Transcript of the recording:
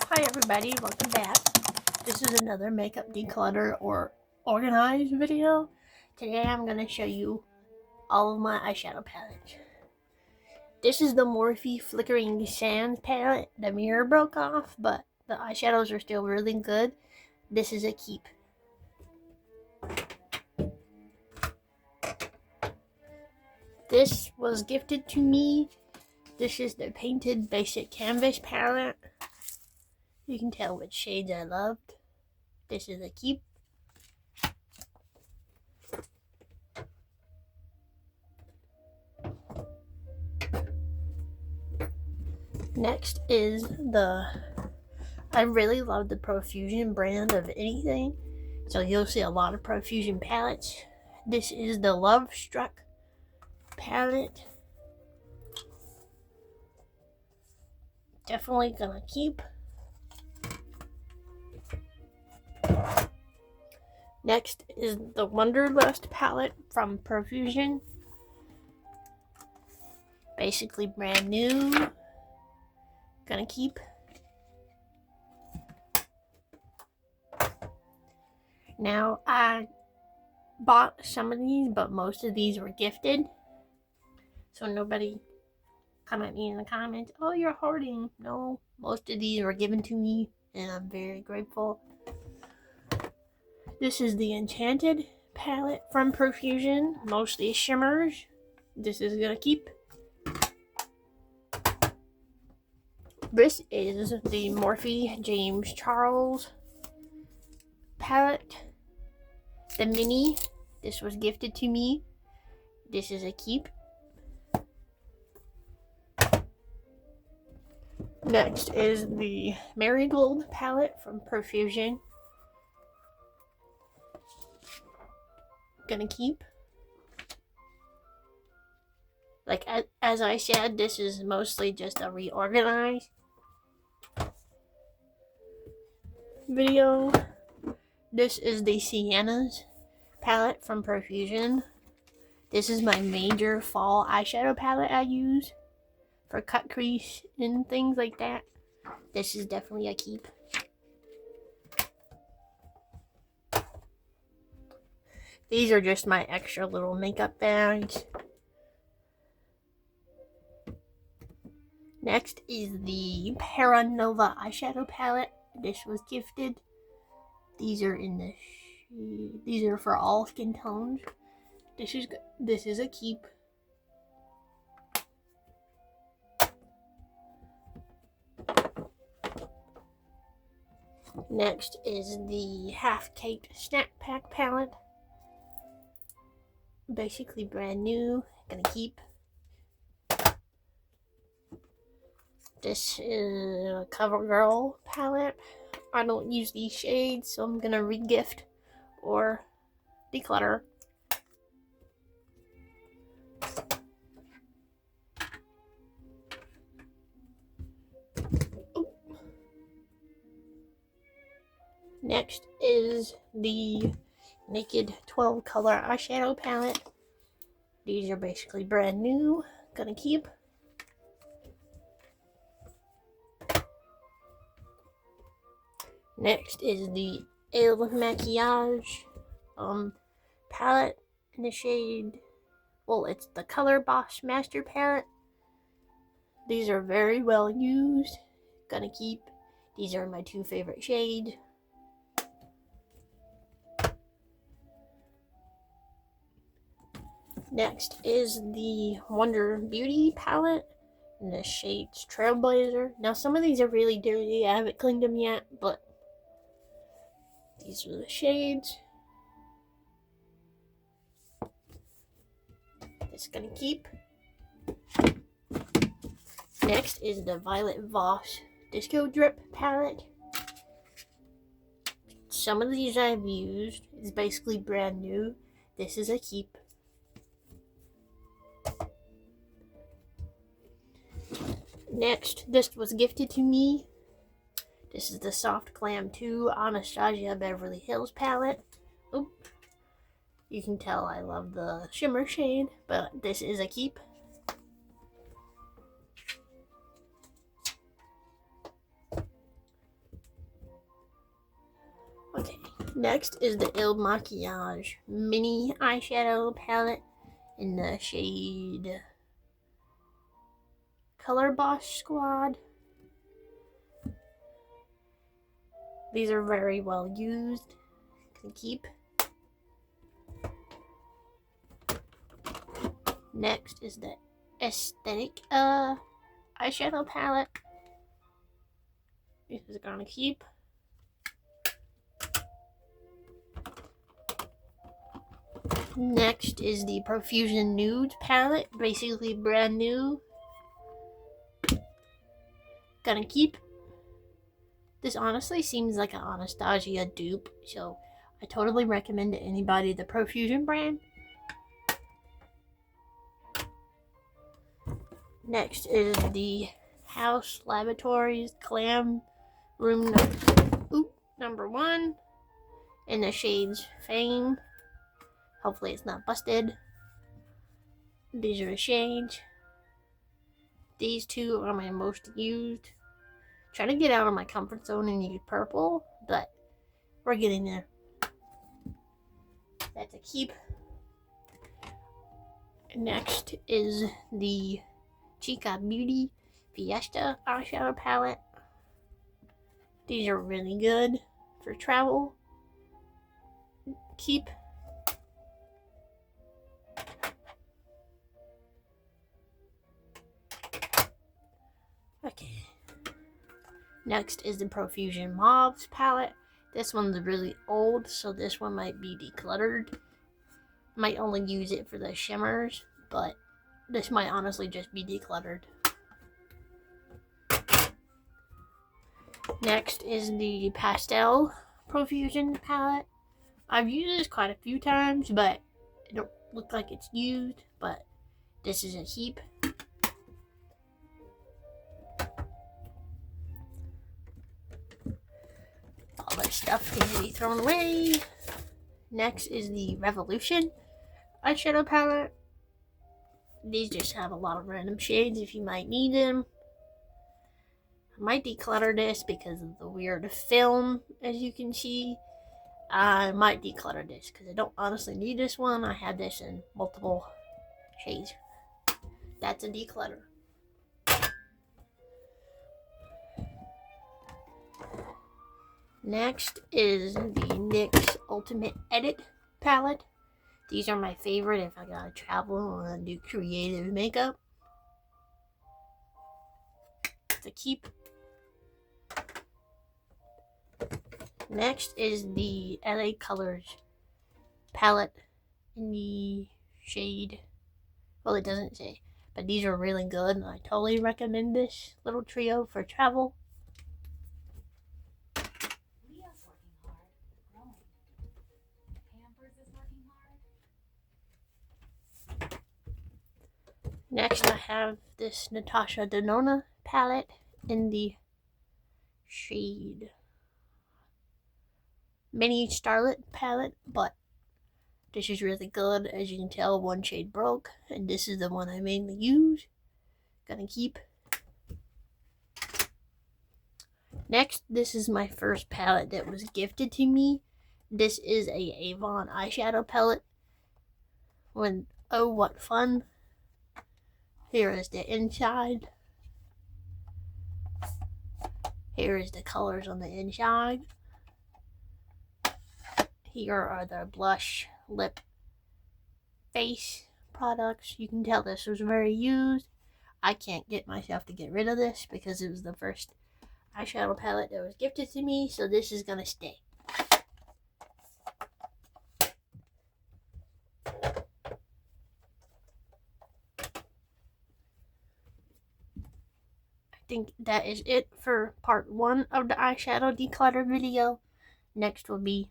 Hi everybody, welcome back. This is another makeup declutter or organize video. Today I'm going to show you all of my eyeshadow palettes. This is the Morphe Flickering Sands palette. The mirror broke off, but the eyeshadows are still really good. This is a keep. This was gifted to me. This is the Painted Basic Canvas palette. You can tell which shades I loved. This is a keep. Next is I really love the Profusion brand of anything. So you'll see a lot of Profusion palettes. This is the Love Struck palette. Definitely gonna keep. Next is the Wonderlust palette from Profusion. Basically brand new. Gonna keep. Now, I bought some of these, but most of these were gifted. So nobody come at me in the comments, oh, you're hoarding. No, most of these were given to me, and I'm very grateful. This is the Enchanted palette from Profusion, mostly shimmers. This is gonna keep. This is the Morphe James Charles palette. The mini. This was gifted to me. This is a keep. Next is the Marigold palette from Profusion. Gonna keep. Like, as I said, this is mostly just a reorganize video. This is the Sienna's palette from Profusion. This is my major fall eyeshadow palette I use for cut crease and things like that. This is definitely a keep. These are just my extra little makeup bags. Next is the Paranova eyeshadow palette. This was gifted. These are in the these are for all skin tones. This is a keep. Next is the Half Caked Snack Pack palette. Basically brand new. Gonna keep. This is a CoverGirl palette. I don't use these shades, so I'm gonna regift or declutter. Next is the Naked 12 color eyeshadow palette. These are basically brand new. Gonna keep. Next is the Ale Maquillage palette in the shade, well, it's the Color Boss Master palette. These are very well used. Gonna keep. These are my two favorite shades. Next is the Wonder Beauty palette in the shades Trailblazer. Now, some of these are really dirty. I haven't cleaned them yet, but these are the shades. It's gonna keep. Next is the Violet Voss Disco Drip palette. Some of these I've used. It's basically brand new. This is a keep. Next, this was gifted to me. This is the Soft Glam 2 Anastasia Beverly Hills palette. Oop. You can tell I love the shimmer shade, but this is a keep. Next is the Il Maquillage mini eyeshadow palette in the shade Color Boss Squad. These are very well used. Can keep. Next is the Aesthetic eyeshadow palette. This is gonna keep. Next is the Profusion Nude palette, basically brand new. Gonna keep. This honestly seems like an Anastasia dupe, so I totally recommend to anybody the Profusion brand. Next is the House Laboratories Glam Room number 1 in the shades Fame. Hopefully it's not busted. These are the shades. These two are my most used. Trying to get out of my comfort zone and use purple, but we're getting there. That's a keep. Next is the Chica Beauty Fiesta eyeshadow palette. These are really good for travel. Keep. Okay. Next is the Profusion Mauves palette. This one's really old, so this one might be decluttered. Might only use it for the shimmers, but this might honestly just be decluttered. Next is the Pastel Profusion palette. I've used this quite a few times, but it don't look like it's used, but this is a keep. All that stuff can be thrown away. Next is the Revolution eyeshadow palette. These just have a lot of random shades if you might need them. I might declutter this because of the weird film, as you can see. I might declutter this because I don't honestly need this one. I have this in multiple shades. That's a declutter. Next is the NYX Ultimate Edit palette. These are my favorite if I gotta travel and do creative makeup. It's a keep. Next is the LA Colors palette in the shade, well, it doesn't say, but these are really good and I totally recommend this little trio for travel. Next I have this Natasha Denona palette in the shade Mini Starlet palette, but this is really good. As you can tell, one shade broke, and this is the one I mainly use. Gonna keep. Next, this is my first palette that was gifted to me. This is a Avon eyeshadow palette. Oh, what fun. Here is the inside. Here is the colors on the inside. Here are the blush, lip, face products. You can tell this was very used. I can't get myself to get rid of this because it was the first eyeshadow palette that was gifted to me, so this is gonna stay. I think that is it for part 1 of the eyeshadow declutter video. Next will be